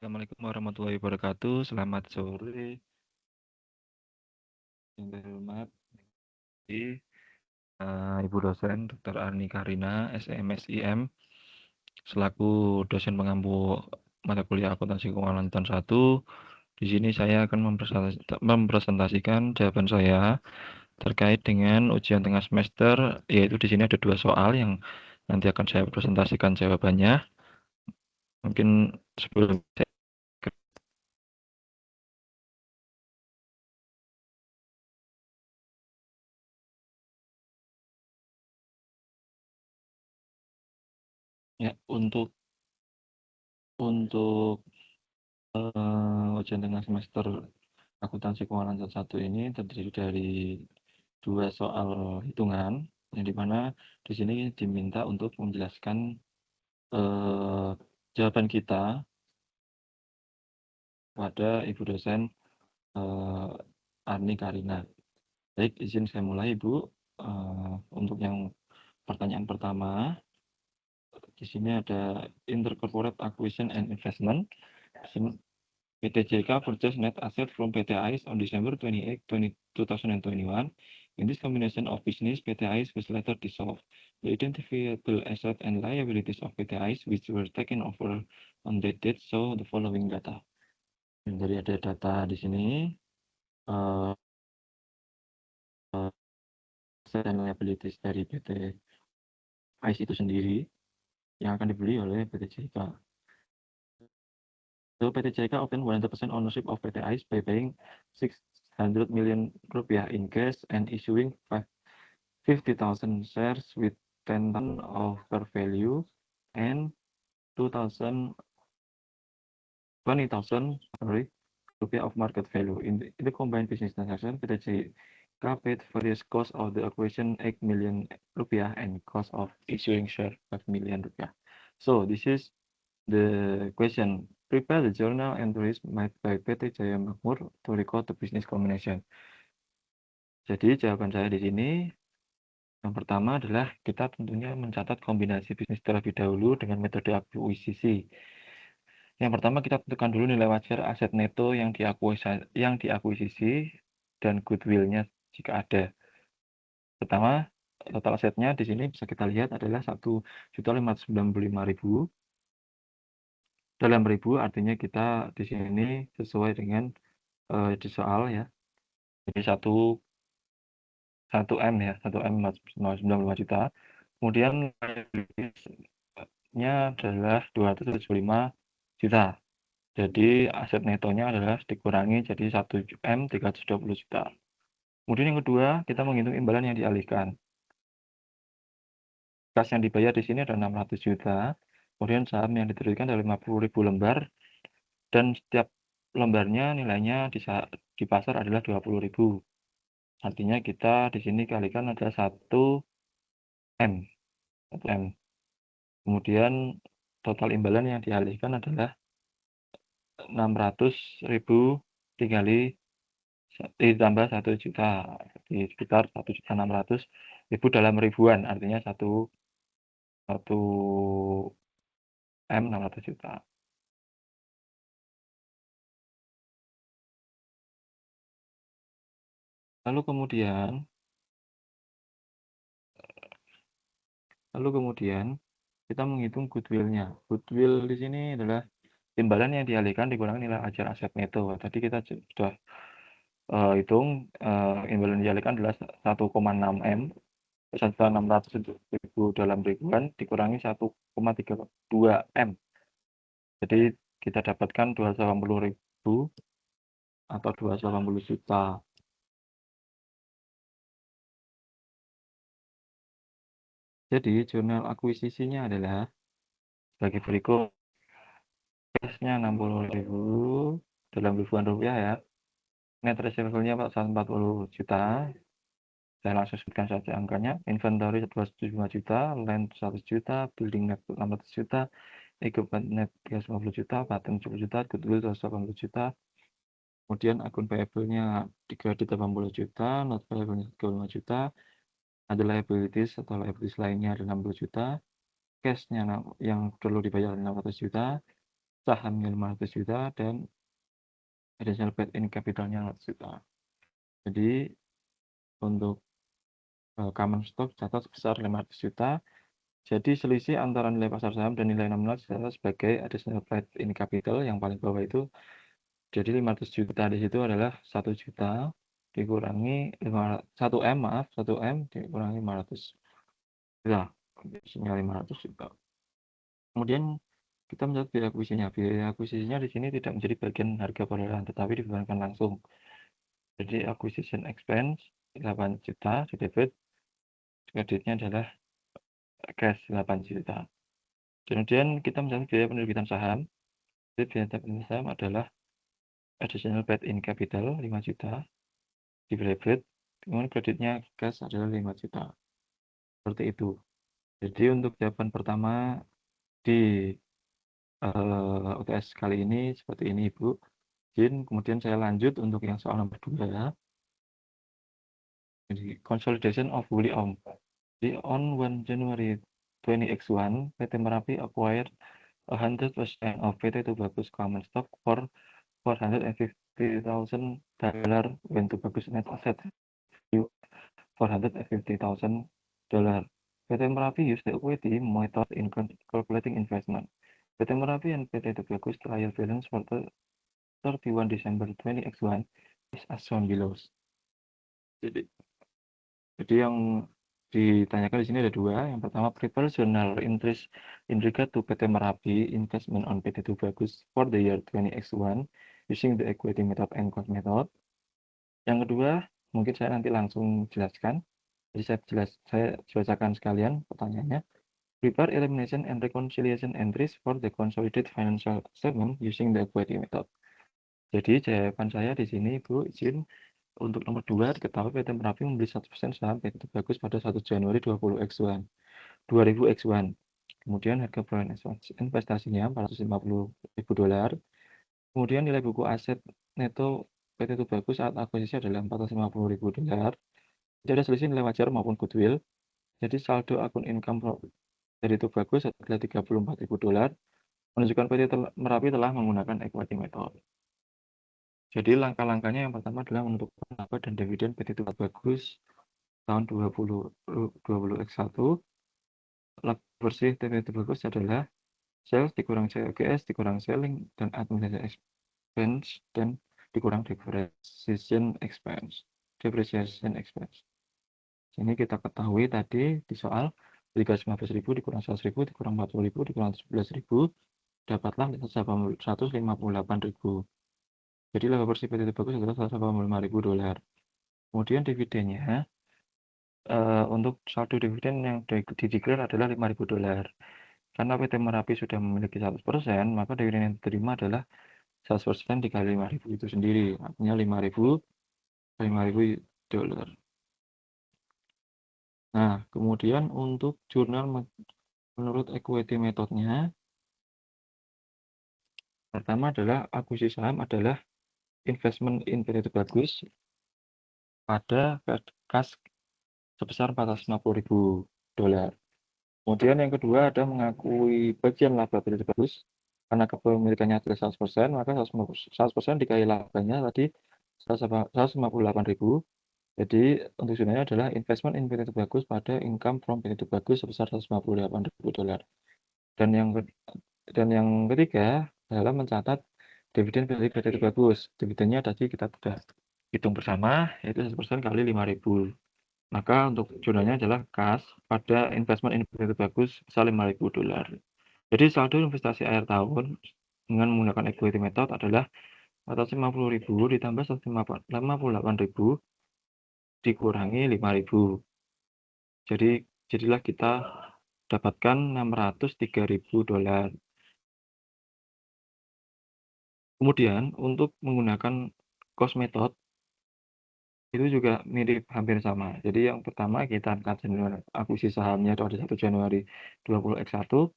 Assalamualaikum warahmatullahi wabarakatuh. Selamat sore, yang terhormat Ibu dosen Dr. Arni Karina, SMSIM, selaku dosen pengampu mata kuliah akuntansi keuangan tahun 1. Di sini saya akan mempresentasikan jawaban saya terkait dengan ujian tengah semester, yaitu di sini ada 2 soal yang nanti akan saya presentasikan jawabannya. Mungkin sebelum ya untuk ujian tengah semester akuntansi keuangan tahun 1 ini terdiri dari 2 soal hitungan, yang dimana di sini diminta untuk menjelaskan jawaban kita pada Ibu dosen Arni Karina. Baik, izin saya mulai Ibu. Untuk yang pertanyaan pertama, di sini ada Intercorporate Acquisition and Investment. PT JK purchased net asset from PT AIS on December 28, 2021. In this combination of business, PT AIS was later dissolved. The identifiable assets and liabilities of PT AIS which were taken over on that date show the following data. Jadi ada data di sini, aset dan liabilities dari PT AIS itu sendiri yang akan dibeli oleh PT JK. So PT JK obtained 100% ownership of PT AIS by paying 600 million rupiah in cash and issuing 50,000 shares with 10 of per value and 20,000 rupiah of market value. In the combined business transaction, PT JK paid various costs of the acquisition 8 million rupiah and cost of issuing share 5 million rupiah. So this is the question. Prepare the journal entries made by PT Jaya Makmur to record the business combination. Jadi jawaban saya di sini yang pertama adalah kita tentunya mencatat kombinasi bisnis terlebih dahulu dengan metode akuisisi. Yang pertama kita tentukan dulu nilai wajar aset neto yang diakuisisi dan goodwill-nya jika ada. Pertama, total asetnya di sini bisa kita lihat adalah 1.595.000. Dalam ribu artinya kita di sini sesuai dengan di soal ya. Jadi 1M ya, 1M 95 juta. Kemudian nya adalah 275 juta. Jadi aset netonya adalah dikurangi jadi 1M 320 juta. Kemudian yang kedua, kita menghitung imbalan yang dialihkan. Kas yang dibayar di sini ada 600 juta. Kemudian saham yang diterbitkan ada 50.000 lembar. Dan setiap lembarnya nilainya di pasar adalah 20.000. Artinya kita di sini kalikan ada 1M. Kemudian total imbalan yang dialihkan adalah 600.000 ditambah 1 juta, jadi sekitar 1.600.000 dalam ribuan, artinya 1M 600 juta. Lalu kemudian kita menghitung goodwill-nya. Goodwill di sini adalah imbalan yang dialihkan dikurangi nilai wajar aset neto. Tadi kita sudah hitung imbalan yang dialihkan adalah 1,6M, 1.600.000 dalam ribuan dikurangi 1,32M. Jadi kita dapatkan 280.000 atau 280 juta. Jadi jurnal akuisisinya adalah sebagai berikut. Cashnya 60.000 dalam ribuan rupiah ya. Net receivable-nya 140 juta. Saya langsung sebutkan saja angkanya. Inventory 275 juta, land 100 juta, building net 600 juta, equipment net 350 juta, patent 10 juta, goodwill 280 juta. Kemudian akun payable-nya 380 juta, not payable-nya 35 juta. Ada liabilities atau liabilities lainnya ada 60 juta. Cash-nya yang perlu dibayar 600 juta. sahamnya 500 juta dan additional paid in capitalnya 100 juta. Jadi untuk common stock catat sebesar 500 juta. Jadi selisih antara nilai pasar saham dan nilai nominal dicatat sebagai additional paid in capital yang paling bawah itu. Jadi 500 juta di situ adalah 1 juta dikurangi 1 M, maaf, 1 M dikurangi 500 juta. Isinya 500 juta. Kemudian kita melihat biaya akuisisinya. Biaya akuisisinya di sini tidak menjadi bagian harga perolehan, tetapi dibebankan langsung. Jadi acquisition expense 8 juta di debit, kreditnya adalah cash 8 juta. Kemudian kita melihat biaya penerbitan saham. Jadi biaya penerbitan saham adalah additional paid in capital 5 juta di debit, kemudian kreditnya cash adalah 5 juta. Seperti itu. Jadi untuk jawaban pertama di UTS kali ini seperti ini, Ibu. Kemudian saya lanjut untuk yang soal nomor 2. Jadi consolidation of wholly owned. Jadi on 1 January 20X1, PT Merapi acquired 100% of PT Tubagus common stock for $450,000 when Tubagus net asset value $450,000. PT Merapi used the equity method in calculating investment. PT Merapi and PT Tubagus trial balance for 31 December 20X1 is as shown below. Jadi yang ditanyakan di sini ada 2. Yang pertama, prepare journal entries in regard to PT Merapi investment on PT Tubagus for the year 20X1 using the equity method and cost method. Yang kedua, mungkin saya nanti langsung jelaskan. Jadi saya bacakan sekalian pertanyaannya. Prepare elimination and reconciliation entries for the consolidated financial statement using the equity method. Jadi jawaban saya di sini, Bu, izin untuk nomor 2, diketahui PT Merapi membeli 100% saham PT Tubagus pada 1 Januari 2000X1. Kemudian harga perolehan investasinya $450.000. Kemudian nilai buku aset neto PT Tubagus saat akuisisi adalah $450.000. Jadi ada selisih nilai wajar maupun goodwill. Jadi saldo akun income dari Tubagus adalah $34.000, menunjukkan PT Merapi telah menggunakan equity method. Jadi langkah-langkahnya yang pertama adalah menentukan laba dan dividen PT Tubagus tahun 2020X1. Laba bersih PT Tubagus adalah sales dikurang COGS dikurang selling dan administration expense dan dikurang depreciation expense. Ini kita ketahui tadi di soal 315.000 dikurang 100.000 dikurang 40.000 dikurang 17.000 dapatlah 158.000. Jadi laba bersih PT Tubagus adalah $185.000. Kemudian dividennya untuk saldo dividen yang dideklar adalah $5.000. Karena PT Merapi sudah memiliki 100%, maka dividen yang diterima adalah 100% dikali 5.000 itu sendiri, artinya $5.000. Nah, kemudian untuk jurnal menurut equity metodenya, pertama adalah akuisisi saham adalah investment in PT Tubagus pada kas sebesar $450.000. Kemudian yang kedua ada mengakui bagian laba PT Tubagus karena kepemilikannya adalah 100%, maka 100% dikali labanya tadi 158.000. Jadi untuk jurnalnya adalah investment in PT Tubagus pada income from PT Tubagus sebesar $158.000. Dan yang ketiga adalah mencatat dividen dari PT Tubagus. Dividennya tadi kita sudah hitung bersama, yaitu 100% kali 5.000. Maka untuk jurnalnya adalah kas pada investment in PT Tubagus sebesar $5.000. Jadi saldo investasi akhir tahun dengan menggunakan equity method adalah 450.000 ditambah 158.000 dikurangi 5.000. Jadilah kita dapatkan $603.000. Kemudian untuk menggunakan cost method itu juga mirip hampir sama. Jadi yang pertama kita angkat akuisisi sahamnya itu ada 1 Januari 20X1.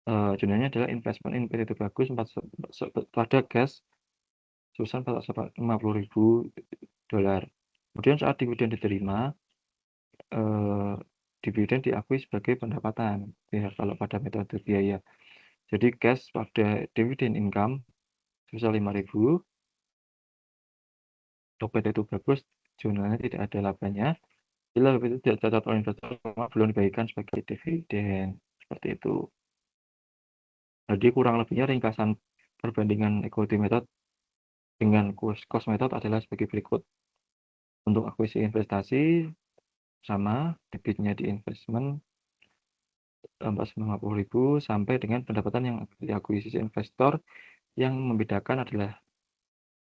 Jurnalnya adalah investment in PT Tubagus pada gas sebesar $450.000. Kemudian saat dividen diterima, dividen diakui sebagai pendapatan ya kalau pada metode biaya. Jadi cash pada dividend income sebesar 5.000. Dompet itu bagus, jurnalnya tidak ada labanya. Bila itu tidak catat oleh investor, belum dibagikan sebagai dividen. Seperti itu. Jadi kurang lebihnya ringkasan perbandingan equity method dengan cost method adalah sebagai berikut. Untuk akuisisi investasi sama debitnya di investment 450.000 sampai dengan pendapatan yang diakuisisi investor, yang membedakan adalah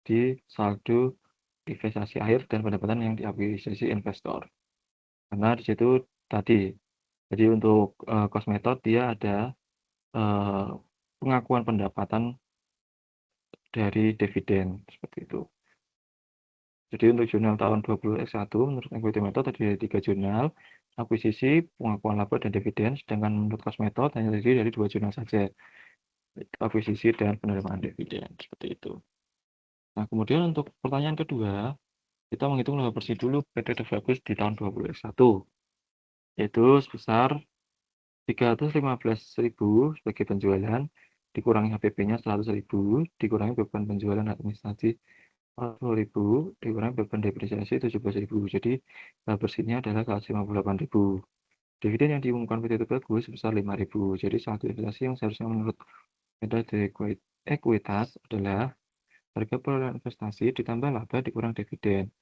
di saldo investasi akhir dan pendapatan yang diakuisisi investor. Karena di situ tadi, jadi untuk cost method dia ada pengakuan pendapatan dari dividen seperti itu. Jadi untuk jurnal tahun 2021 menurut equity method ada 3 jurnal, akuisisi, pengakuan laba dan dividen, sedangkan menurut cost method hanya terdiri dari 2 jurnal saja, akuisisi dan penerimaan dividen seperti itu. Nah, kemudian untuk pertanyaan kedua, kita menghitung laba bersih dulu PT Bagus di tahun 2021, yaitu sebesar 315.000 sebagai penjualan, dikurangi HPP-nya 100.000, dikurangi beban penjualan administrasi 40.000, dikurangi beban depresiasi 17.000. Jadi laba bersihnya adalah 158.000. Dividen yang diumumkan PT Bagus sebesar 5.000. Jadi saldo investasi yang seharusnya menurut metode ekuitas adalah harga perolehan investasi ditambah laba dikurang dividen.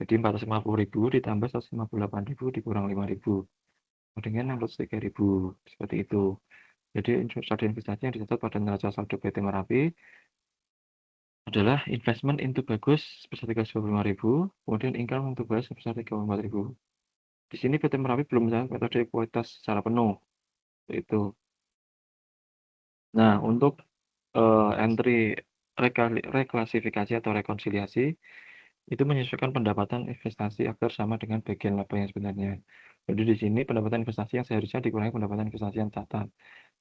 Jadi 450.000 ditambah 158.000 dikurang 5.000. Dengan 63.000. Seperti itu. Jadi saldo investasi yang dicatat pada neraca saldo PT Merapi adalah investment into Bagus sebesar 325.000, kemudian income untuk Bagus sebesar 34.000. Di sini PT Merapi belum mencatat metode ekuitas secara penuh. Itu. Nah, untuk entry reklasifikasi atau rekonsiliasi itu menyesuaikan pendapatan investasi agar sama dengan bagian laba yang sebenarnya. Jadi di sini pendapatan investasi yang seharusnya dikurangi pendapatan investasi yang catat.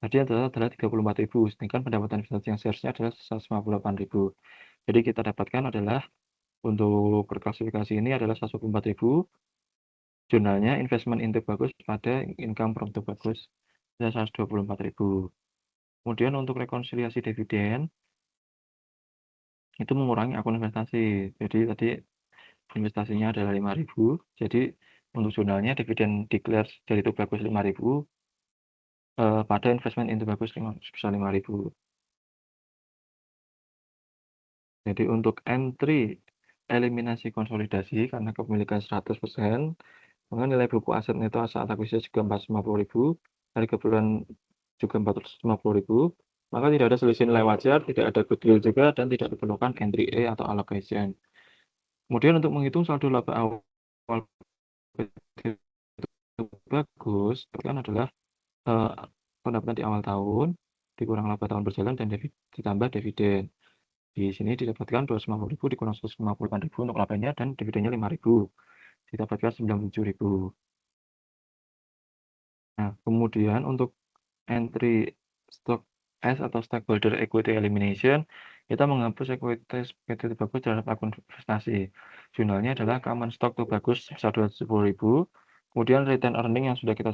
Tadi yang catat adalah 34.000, sedangkan pendapatan investasi yang seharusnya adalah 158.000. Jadi kita dapatkan adalah untuk berklasifikasi ini adalah 104.000, jurnalnya investment into Bagus pada income from the Bagus adalah 124.000. Kemudian untuk rekonsiliasi dividen itu mengurangi akun investasi. Jadi tadi investasinya adalah 5.000, jadi untuk jurnalnya dividen declare dari itu Bagus 5.000 pada investment into Bagus sebesar 5.000. Jadi untuk entry eliminasi konsolidasi karena kepemilikan 100%, dengan nilai buku aset neto saat akuisisi juga 450.000, harga bulan juga 450.000, maka tidak ada selisih nilai wajar, tidak ada goodwill juga, dan tidak diperlukan entry E atau allocation. Kemudian untuk menghitung saldo laba awal Bagus, kan adalah pendapatan di awal tahun, dikurang laba tahun berjalan, dan ditambah dividen. Di sini didapatkan 250.000 dikurang 158.000 untuk labanya, dan dividennya 5.000. Didapatkan 97.000. Nah, kemudian untuk entry stock S atau stakeholder equity elimination, kita menghapus ekuitas PT Bagus terhadap akun investasi. Jurnalnya adalah common stock to Bagus sebesar 210.000, kemudian return earning yang sudah kita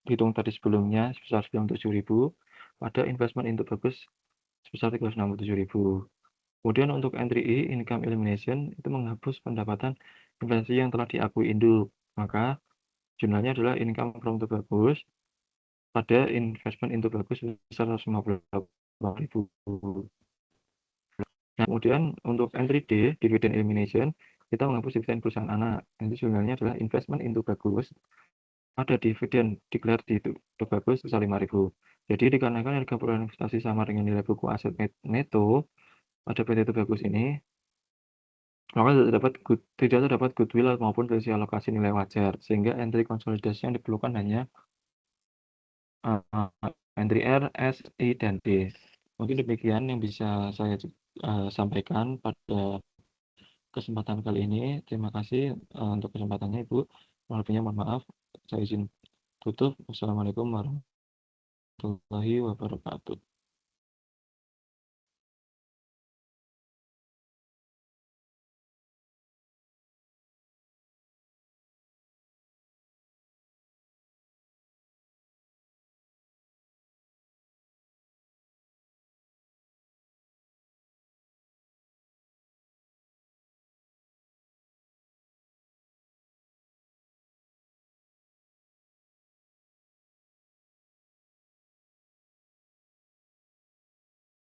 hitung tadi sebelumnya sebesar 97.000, pada investment into Bagus sebesar 367.000. Kemudian untuk entry E, income elimination, itu menghapus pendapatan investasi yang telah diakui induk. Maka jurnalnya adalah income from the Bagus pada investment into Bagus sebesar 158.000. Nah, kemudian untuk entry D, dividend elimination, kita menghapus dividen perusahaan anak. Nanti jurnalnya adalah investment into Bagus ada dividen declare di itu Bagus sebesar 5.000. Jadi dikarenakan harga perolehan investasi sama dengan nilai buku aset neto pada PT itu Bagus ini, maka tidak terdapat goodwill maupun selisih alokasi nilai wajar, sehingga entry konsolidasi yang diperlukan hanya entry R, S, I, dan D. Mungkin demikian yang bisa saya sampaikan pada kesempatan kali ini. Terima kasih untuk kesempatannya, Ibu. Lebihnya mohon maaf. Saya izin tutup. Wassalamualaikum warahmatullahi wabarakatuh.